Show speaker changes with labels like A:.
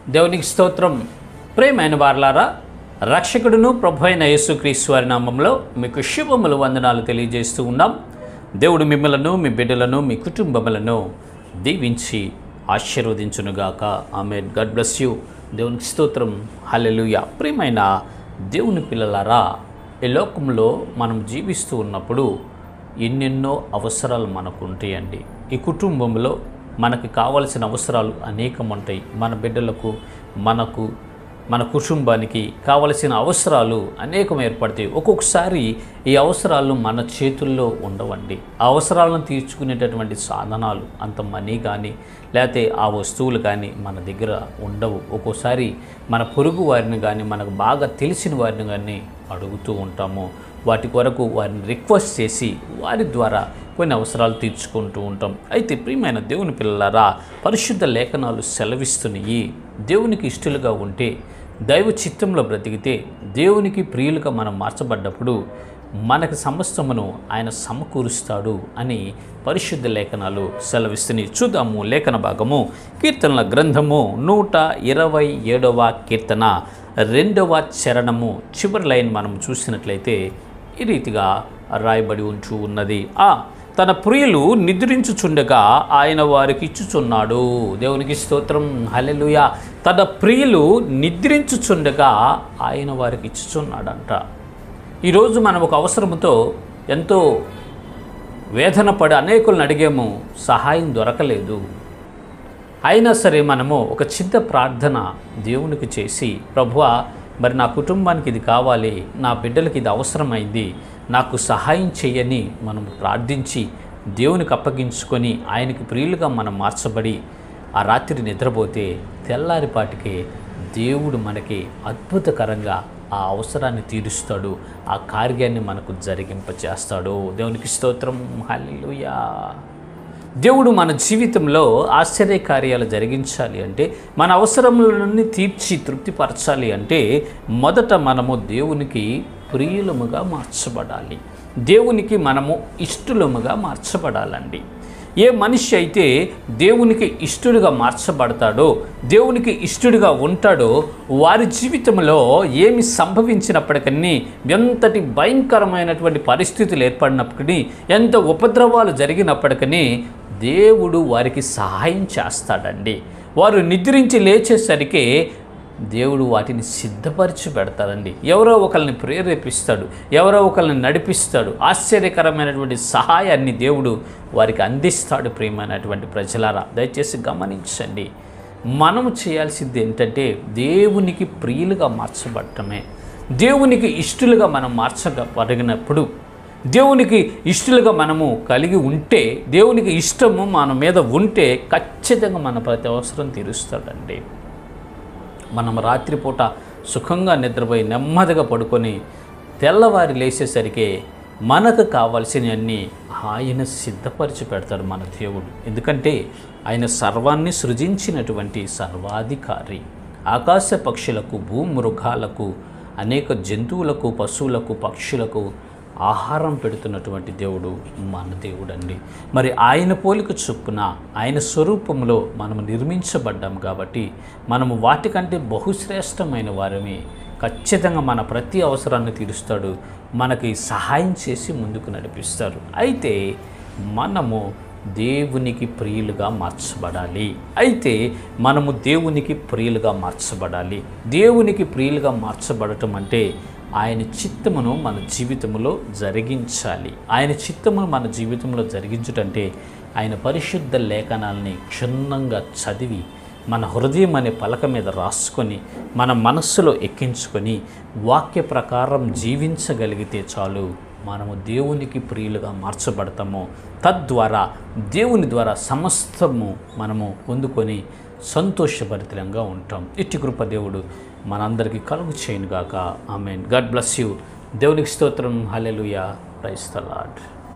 A: దేవునికి స్తోత్రం. ప్రియమైన వారలారా, రక్షకుడును ప్రభు అయిన యేసుక్రీస్తు వారి నామంలో మీకు శుభములు వందనాలు తెలియజేస్తూ ఉన్నాం. దేవుడు మిమ్మలను, మీ బిడ్డలను, మీ కుటుంబములను దీవించి ఆశీర్వదించునుగాక. ఆమేన్. God bless you. దేవునికి స్తోత్రం. హల్లెలూయా. ప్రియమైన దేవుని పిల్లలారా, ఈ లోకంలో మనం జీవిస్తూ ఉన్నప్పుడు ఎన్నెన్నో అవసరాలు మనకు ఉంటాయండి. ఈ కుటుంబంలో మనకి కావలసిన అవసరాలు అనేకం ఉంటాయి. మన బిడ్డలకు, మన కుటుంబానికి కావలసిన అవసరాలు అనేకం ఏర్పడతాయి. ఒక్కొక్కసారి ఈ అవసరాలు మన చేతుల్లో ఉండవండి. ఆ అవసరాలను తీర్చుకునేటటువంటి సాధనాలు, అంత మనీ కానీ లేకపోతే ఆ వస్తువులు కానీ మన దగ్గర ఉండవు. ఒక్కోసారి మన పొరుగు వారిని కానీ, మనకు బాగా తెలిసిన వారిని కానీ అడుగుతూ ఉంటాము. వాటి కొరకు వారిని రిక్వెస్ట్ చేసి వారి ద్వారా కొన్ని అవసరాలు తీర్చుకుంటూ ఉంటాం. అయితే ప్రియమైన దేవుని పిల్లలారా, పరిశుద్ధ లేఖనాలు సెలవిస్తున్నాయి, దేవునికి ఇష్టలుగా ఉంటే, దైవ చిత్తంలో బ్రతికితే, దేవునికి ప్రియులుగా మనం మార్చబడ్డప్పుడు మనకు సమస్తమును ఆయన సమకూరుస్తాడు అని పరిశుద్ధ లేఖనాలు సెలవిస్తున్నాయి. చూద్దాము లేఖన భాగము. కీర్తనల గ్రంథము 127వ కీర్తన 2వ చరణము చివరి లైన్ మనం చూసినట్లయితే ఈ రీతిగా రాయబడి ఉంటూ ఉన్నది. తన ప్రియులు నిద్రించుచుండగా ఆయన వారికి ఇచ్చుచున్నాడు. దేవునికి స్తోత్రం. హల్లెలూయా. తన ప్రియులు నిద్రించుచుండగా ఆయన వారికి ఇచ్చుచున్నాడంట. ఈరోజు మనం ఒక అవసరముతో ఎంతో వేదన పడి అనేకులను అడిగాము, సహాయం దొరకలేదు. అయినా సరే మనము ఒక చిన్న ప్రార్థన దేవునికి చేసి, ప్రభువా మరి నా కుటుంబానికి ఇది కావాలి, నా బిడ్డలకి ఇది అవసరమైంది, నాకు సహాయం చేయని మనం ప్రార్థించి దేవునికి అప్పగించుకొని ఆయనకి ప్రియులుగా మనం మార్చబడి ఆ రాత్రి నిద్రపోతే తెల్లారిపాటికే దేవుడు మనకి అద్భుతకరంగా ఆ అవసరాన్ని తీరుస్తాడు, ఆ కార్యాన్ని మనకు జరిగింపచేస్తాడు. దేవునికి స్తోత్రం. హల్లెలూయా. దేవుడు మన జీవితంలో ఆశ్చర్యకార్యాలు జరిగించాలి అంటే, మన అవసరములన్నీ తీర్చి తృప్తిపరచాలి అంటే మొదట మనము దేవునికి ప్రియులముగా మార్చబడాలి. దేవునికి మనము ఇష్టలుముగా మార్చబడాలండి. ఏ మనిషి అయితే దేవునికి ఇష్టడుగా మార్చబడతాడో, దేవునికి ఇష్టడుగా ఉంటాడో, వారి జీవితంలో ఏమి సంభవించినప్పటికీ, ఎంతటి భయంకరమైనటువంటి పరిస్థితులు ఏర్పడినప్పటికీ, ఎంత ఉపద్రవాలు జరిగినప్పటికీ దేవుడు వారికి సహాయం చేస్తాడండి. వారు నిద్రించి లేచేసరికి దేవుడు వాటిని సిద్ధపరిచి పెడతాడండి. ఎవరో ఒకరిని ప్రేరేపిస్తాడు, ఎవరో ఒకరిని నడిపిస్తాడు. ఆశ్చర్యకరమైనటువంటి సహాయాన్ని దేవుడు వారికి అందిస్తాడు. ప్రియమైనటువంటి ప్రజలారా, దయచేసి గమనించండి. మనము చేయాల్సింది ఏంటంటే దేవునికి ప్రియులుగా మార్చబడటమే. దేవునికి ఇష్టలుగా మనం మార్చబడినప్పుడు, దేవునికి ఇష్టలుగా మనము కలిగి ఉంటే, దేవునికి ఇష్టము మన మీద ఉంటే ఖచ్చితంగా మన ప్రతి అవసరం తీరుస్తాడండి. మనం రాత్రిపూట సుఖంగా నిద్రపోయి నెమ్మదిగా పడుకొని తెల్లవారి లేచేసరికి మనకు కావాల్సినవన్నీ ఆయన సిద్ధపరిచి పెడతాడు మన దేవుడు. ఎందుకంటే ఆయన సర్వాన్ని సృజించినటువంటి సర్వాధికారి. ఆకాశ పక్షులకు, భూమృగాలకు, అనేక జంతువులకు, పశువులకు, పక్షులకు ఆహారం పెడుతున్నటువంటి దేవుడు మన దేవుడండి. మరి ఆయన పోలిక చొప్పున, ఆయన స్వరూపంలో మనము నిర్మించబడ్డాం కాబట్టి మనము వాటికంటే బహుశ్రేష్టమైన వారిని. ఖచ్చితంగా మన ప్రతి అవసరాన్ని తీరుస్తాడు, మనకి సహాయం చేసి ముందుకు నడిపిస్తాడు. అయితే మనము దేవునికి ప్రియులుగా మార్చబడాలి. దేవునికి ప్రియులుగా మార్చబడటం అంటే ఆయన చిత్తమును మన జీవితంలో జరిగించాలి. ఆయన చిత్తమును మన జీవితంలో జరిగించుటంటే ఆయన పరిశుద్ధ లేఖనాలని క్షుణ్ణంగా చదివి, మన హృదయం అనే పలక మీద రాసుకొని, మన మనస్సులో ఎక్కించుకొని వాక్య ప్రకారం జీవించగలిగితే చాలు, మనము దేవునికి ప్రియులుగా మార్చబడతాము. తద్వారా దేవుని ద్వారా సమస్తము మనము పొందుకొని సంతోషభరితంగా ఉంటాం. ఇట్టి కృప దేవుడు మనందరికీ కలుగు చేయనుగాక. ఆమేన్. God bless you. దేవునికి స్తోత్రం. హల్లెలూయా. Praise the lord.